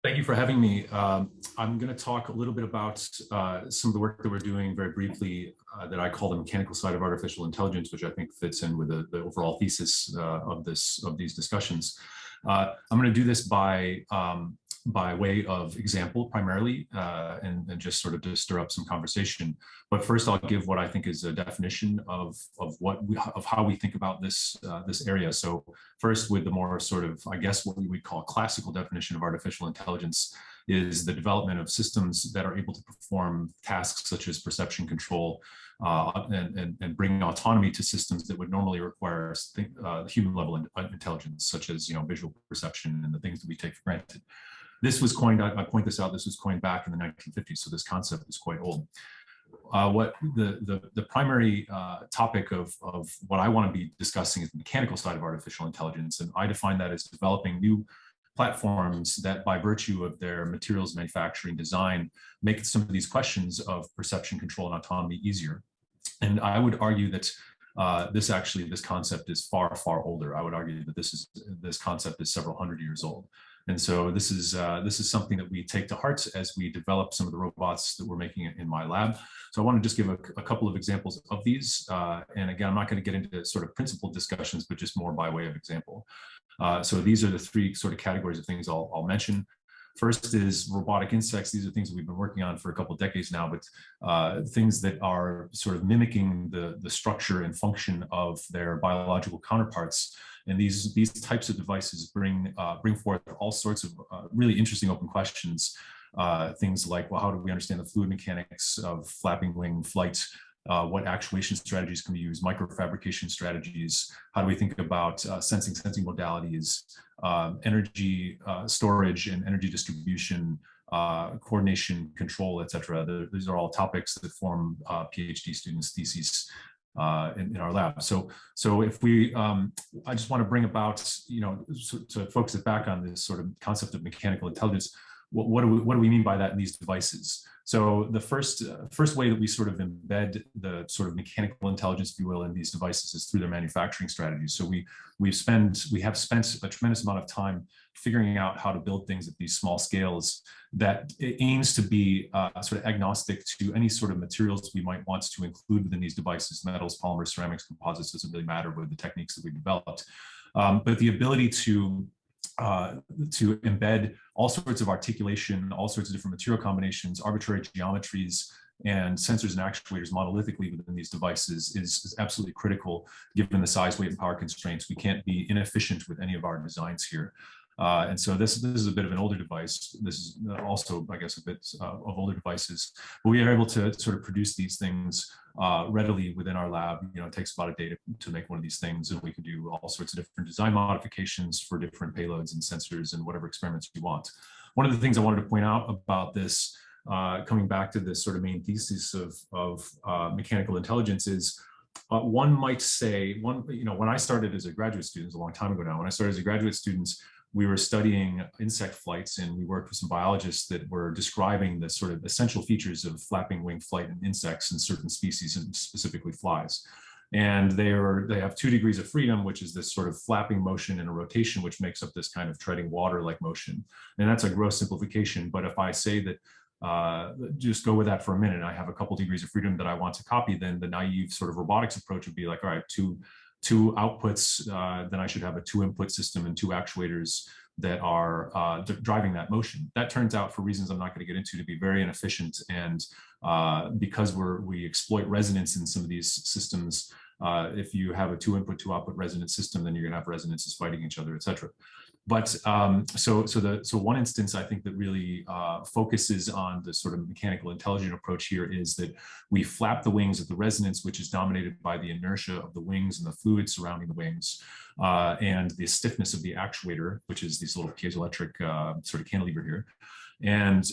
Thank you for having me. I'm going to talk a little bit about some of the work that we're doing very briefly that I call the mechanical side of artificial intelligence, which I think fits in with the overall thesis of these discussions. I'm going to do this by way of example primarily, and just sort of to stir up some conversation. But first, I'll give what I think is a definition of how we think about this area. So first, with the more sort of, I guess, what we would call classical definition of artificial intelligence is the development of systems that are able to perform tasks such as perception control, and bring autonomy to systems that would normally require human level intelligence, such as visual perception and the things that we take for granted. This was coined, I point this out, this was coined back in the 1950s, so this concept is quite old. What the primary topic of what I want to be discussing is the mechanical side of artificial intelligence, and I define that as developing new platforms that, by virtue of their materials manufacturing design, make some of these questions of perception, control, and autonomy easier. And I would argue that this concept is far, far older. I would argue that this concept is several hundred years old. And so this is something that we take to heart as we develop some of the robots that we're making in my lab. So I want to just give a couple of examples of these. And again, I'm not going to get into sort of principled discussions, but just more by way of example. So these are the three sort of categories of things I'll mention. First is robotic insects. These are things that we've been working on for a couple of decades now, but things that are sort of mimicking the structure and function of their biological counterparts. And these types of devices bring forth all sorts of really interesting open questions. Things like, well, how do we understand the fluid mechanics of flapping wing flight? What actuation strategies can we use? Microfabrication strategies? How do we think about sensing modalities, energy storage and energy distribution, coordination, control, etc. These are all topics that form PhD students' theses in our lab. So if we, I just want to bring about, to focus it back on this sort of concept of mechanical intelligence. What do we mean by that in these devices? So the first way that we sort of embed the sort of mechanical intelligence, if you will, in these devices is through their manufacturing strategies. So we have spent a tremendous amount of time figuring out how to build things at these small scales that aims to be sort of agnostic to any sort of materials we might want to include within these devices. Metals, polymers, ceramics, composites, doesn't really matter with the techniques that we developed. But the ability to embed all sorts of articulation, all sorts of different material combinations, arbitrary geometries, and sensors and actuators monolithically within these devices is absolutely critical given the size, weight, and power constraints. We can't be inefficient with any of our designs here. And so this is a bit of an older device. This is also, I guess, a bit of older devices. But we are able to sort of produce these things readily within our lab. It takes about a day to make one of these things, and we can do all sorts of different design modifications for different payloads and sensors and whatever experiments you want. One of the things I wanted to point out about this, coming back to this sort of main thesis of mechanical intelligence, is one might say, when I started as a graduate student, a long time ago now, when I started as a graduate student, we were studying insect flights, and we worked with some biologists that were describing the sort of essential features of flapping wing flight in insects and certain species, and specifically flies. And they have 2 degrees of freedom, which is this sort of flapping motion and a rotation, which makes up this kind of treading water-like motion. And that's a gross simplification. But if I say that, just go with that for a minute, I have a couple degrees of freedom that I want to copy, then the naive sort of robotics approach would be like, all right, two outputs, then I should have a 2-input system and 2 actuators that are driving that motion. That turns out, for reasons I'm not going to get into, to be very inefficient. And because we exploit resonance in some of these systems, if you have a 2-input, 2-output resonance system, then you're going to have resonances fighting each other, et cetera. But so one instance I think that really focuses on the sort of mechanical intelligent approach here is that we flap the wings at the resonance, which is dominated by the inertia of the wings and the fluid surrounding the wings, and the stiffness of the actuator, which is this little piezoelectric sort of cantilever here. And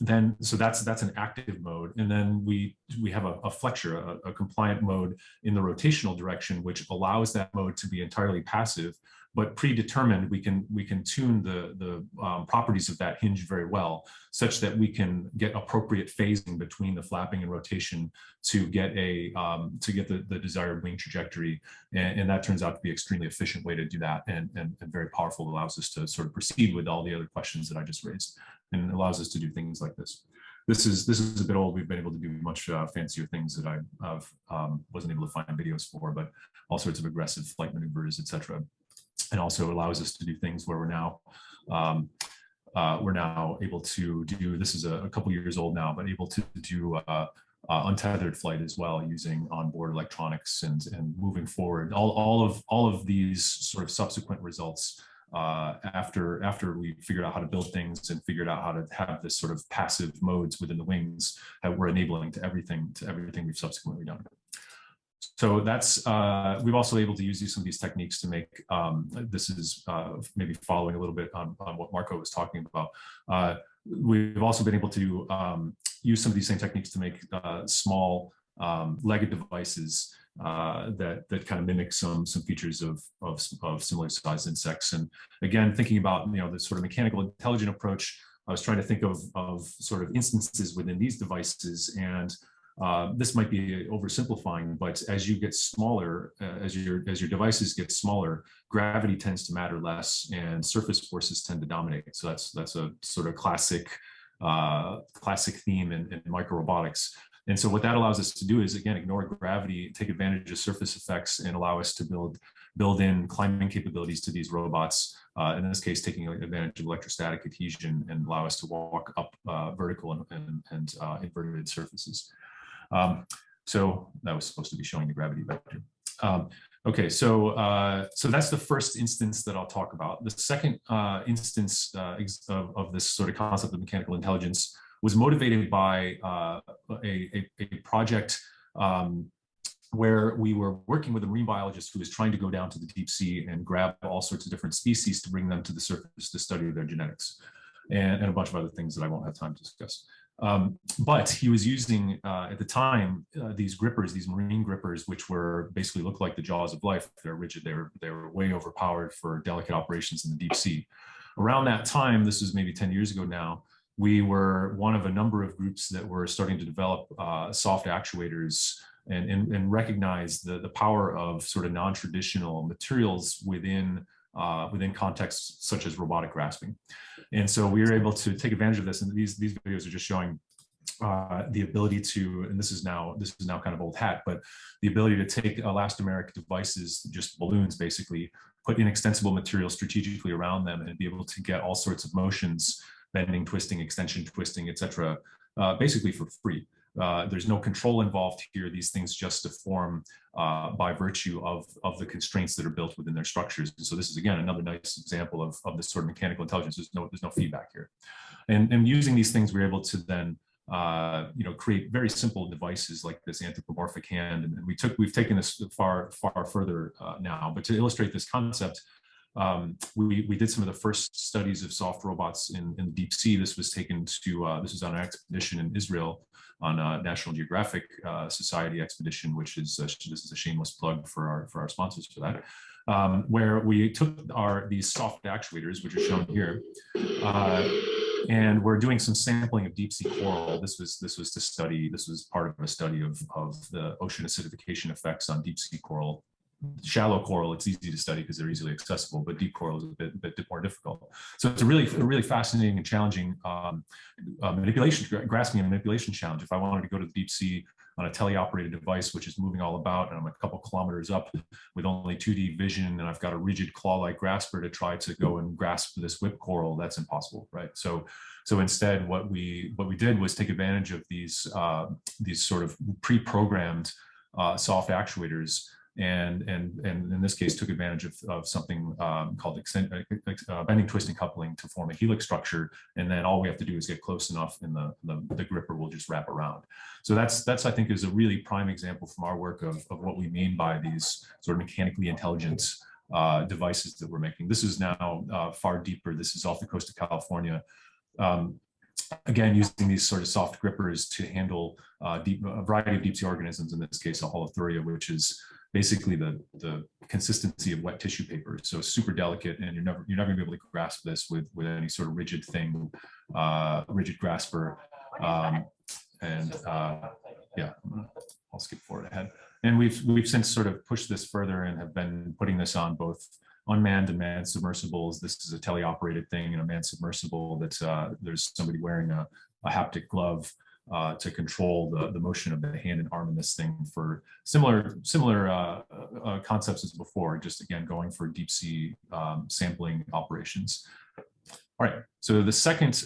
then, so that's an active mode. And then we have a flexure, a compliant mode in the rotational direction, which allows that mode to be entirely passive, but predetermined, we can tune the properties of that hinge very well, such that we can get appropriate phasing between the flapping and rotation to get the desired wing trajectory. And that turns out to be an extremely efficient way to do that, and very powerful. Allows us to sort of proceed with all the other questions that I just raised, and allows us to do things like this. This is a bit old. We've been able to do much fancier things that I wasn't able to find videos for, but all sorts of aggressive flight maneuvers, etc. And also allows us to do things where we're now able to do. This is a couple years old now, but able to do untethered flight as well, using onboard electronics, and moving forward. All of these sort of subsequent results, after we figured out how to build things and figured out how to have this sort of passive modes within the wings, that we're enabling to everything we've subsequently done. So that's we've also able to use some of these techniques to make this is maybe following a little bit on what Marco was talking about. We've also been able to use some of these same techniques to make small legged devices that kind of mimic some features of similar sized insects. And again, thinking about the sort of mechanical intelligent approach, I was trying to think of sort of instances within these devices, and this might be oversimplifying, but as you get smaller, as your devices get smaller, gravity tends to matter less, and surface forces tend to dominate. So that's a sort of classic theme in microrobotics. And so what that allows us to do is, again, ignore gravity, take advantage of surface effects, and allow us to build in climbing capabilities to these robots. In this case, taking advantage of electrostatic adhesion, and allow us to walk up vertical and inverted surfaces. So that was supposed to be showing the gravity vector. Okay, so that's the first instance that I'll talk about. The second instance of this sort of concept of mechanical intelligence was motivated by a project where we were working with a marine biologist who was trying to go down to the deep sea and grab all sorts of different species to bring them to the surface to study their genetics, and a bunch of other things that I won't have time to discuss. But he was using, at the time, these grippers, these marine grippers, which were basically look like the jaws of life. They're rigid. They were way overpowered for delicate operations in the deep sea. Around that time, this was maybe 10 years ago now, we were one of a number of groups that were starting to develop soft actuators and recognize the power of sort of non-traditional materials within contexts such as robotic grasping. And so we were able to take advantage of this. And these videos are just showing the ability to, and this is now kind of old hat, but the ability to take elastomeric devices, just balloons basically, put inextensible material strategically around them, and be able to get all sorts of motions, bending, twisting, extension, twisting, etc., basically for free. There's no control involved here. These things just deform by virtue of the constraints that are built within their structures. And so this is, again, another nice example of this sort of mechanical intelligence. There's no feedback here. And using these things, we're able to then create very simple devices like this anthropomorphic hand. And we've taken this far further now. But to illustrate this concept, we did some of the first studies of soft robots in the deep sea. This was taken to this was on an expedition in Israel, on a National Geographic Society expedition, which is this is a shameless plug for our sponsors for that, where we took these soft actuators, which are shown here, and we're doing some sampling of deep sea coral. This was part of a study of the ocean acidification effects on deep sea coral. Shallow coral, it's easy to study because they're easily accessible, but deep coral is a bit more difficult. So it's a really fascinating and challenging grasping and manipulation challenge. If I wanted to go to the deep sea on a teleoperated device, which is moving all about, and I'm a couple kilometers up with only 2D vision, and I've got a rigid claw-like grasper to try to go and grasp this whip coral, that's impossible, right? So instead, what we did was take advantage of these sort of pre-programmed soft actuators, and in this case took advantage of something called bending twisting coupling to form a helix structure, and then all we have to do is get close enough, and the gripper will just wrap around. So that's I think is a really prime example from our work of what we mean by these sort of mechanically intelligent devices that we're making. This is now far deeper. This is off the coast of California. Again, using these sort of soft grippers to handle a variety of deep sea organisms, in this case, a holothuria, which is basically the consistency of wet tissue paper. So super delicate, and you're never gonna be able to grasp this with any sort of rigid thing, rigid grasper. Yeah, I'll skip forward ahead. And we've since sort of pushed this further and have been putting this on both unmanned and manned submersibles. This is a teleoperated thing in a manned submersible that's there's somebody wearing a haptic glove to control the motion of the hand and arm in this thing for similar concepts as before, just again going for deep sea sampling operations. All right, so the second,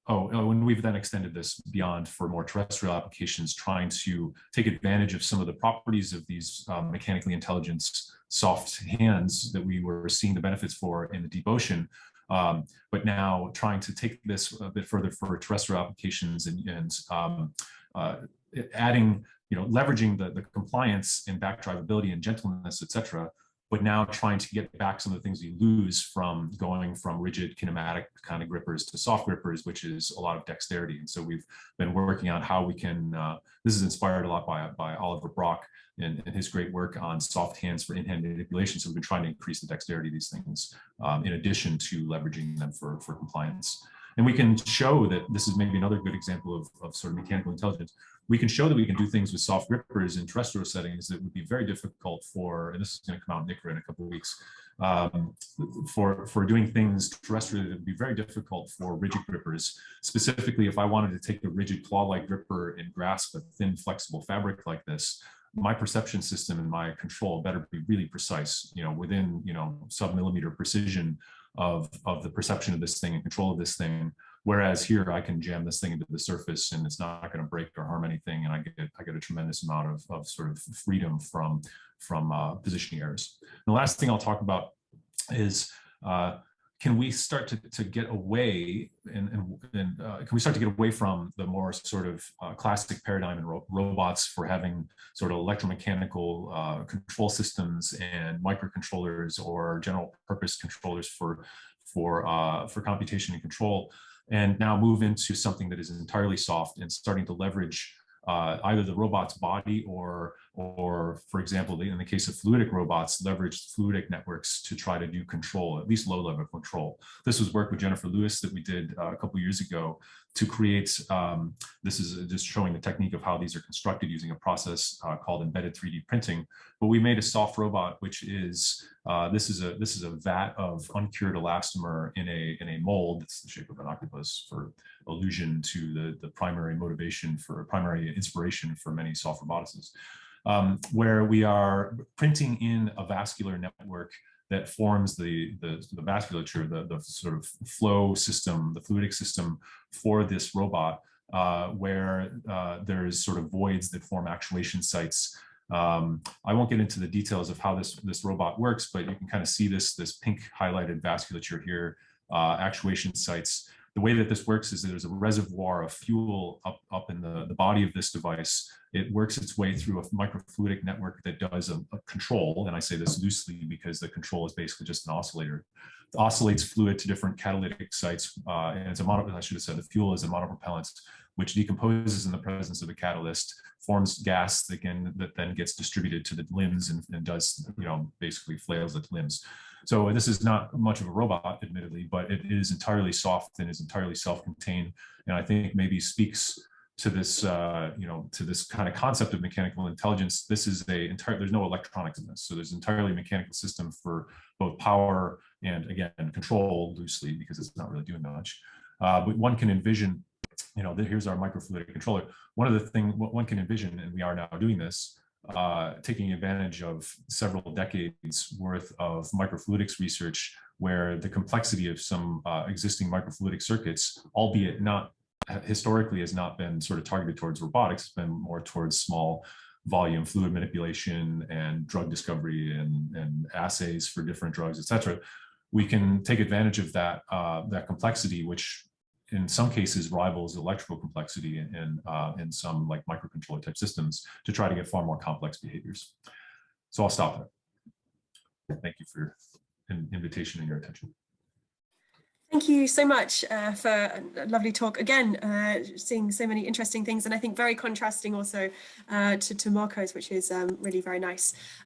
when we've then extended this beyond for more terrestrial applications, trying to take advantage of some of the properties of these mechanically intelligent soft hands that we were seeing the benefits for in the deep ocean, but now trying to take this a bit further for terrestrial applications and adding, leveraging the compliance and back drivability and gentleness, et cetera, but now trying to get back some of the things we lose from going from rigid kinematic kind of grippers to soft grippers, which is a lot of dexterity. And so we've been working on how we can, this is inspired a lot by Oliver Brock and his great work on soft hands for in-hand manipulation. So we've been trying to increase the dexterity of these things in addition to leveraging them for compliance. And we can show that this is maybe another good example of sort of mechanical intelligence. We can show that we can do things with soft grippers in terrestrial settings that would be very difficult for, and this is going to come out in NICRA in a couple of weeks, for doing things terrestrially that would be very difficult for rigid grippers. Specifically, if I wanted to take a rigid claw-like gripper and grasp a thin, flexible fabric like this, my perception system and my control better be really precise, within, sub-millimeter precision of the perception of this thing and control of this thing. Whereas here I can jam this thing into the surface and it's not going to break or harm anything, and I get a tremendous amount of sort of freedom from positioning errors. And the last thing I'll talk about is can we start to get away can we start to get away from the more sort of classic paradigm in robots for having sort of electromechanical control systems and microcontrollers or general purpose controllers for computation and control, and now move into something that is entirely soft and starting to leverage either the robot's body or for example, in the case of fluidic robots, leverage fluidic networks to try to do control, at least low-level control. This was work with Jennifer Lewis that we did a couple years ago to create, this is just showing the technique of how these are constructed using a process called embedded 3D printing. But we made a soft robot, which is, this is a vat of uncured elastomer in a mold. It's the shape of an octopus for allusion to the primary motivation for primary inspiration for many soft roboticists, where we are printing in a vascular network that forms the vasculature, the sort of flow system, the fluidic system for this robot, where there's sort of voids that form actuation sites. I won't get into the details of how this robot works, but you can kind of see this pink highlighted vasculature here, actuation sites. The way that this works is that there's a reservoir of fuel up in the body of this device. It works its way through a microfluidic network that does a control, and I say this loosely because the control is basically just an oscillator. It oscillates fluid to different catalytic sites, and it's I should have said the fuel is a monopropellant, which decomposes in the presence of a catalyst, forms gas that then gets distributed to the limbs and does, basically flails its limbs. So this is not much of a robot, admittedly, but it is entirely soft and is entirely self-contained, and I think maybe speaks to this, to this kind of concept of mechanical intelligence. This is there's no electronics in this, so there's entirely a mechanical system for both power and, again, control loosely because it's not really doing much. But one can envision, here's our microfluidic controller. One of the things one can envision, and we are now doing this, taking advantage of several decades worth of microfluidics research, where the complexity of some existing microfluidic circuits, albeit not historically has not been sort of targeted towards robotics, it's been more towards small volume fluid manipulation and drug discovery and assays for different drugs, et cetera. We can take advantage of that complexity, which in some cases rivals electrical complexity in some like microcontroller type systems, to try to get far more complex behaviors. So I'll stop there. Thank you for your invitation and your attention. Thank you so much for a lovely talk. Again, seeing so many interesting things, and I think very contrasting also to Marco's, which is really very nice.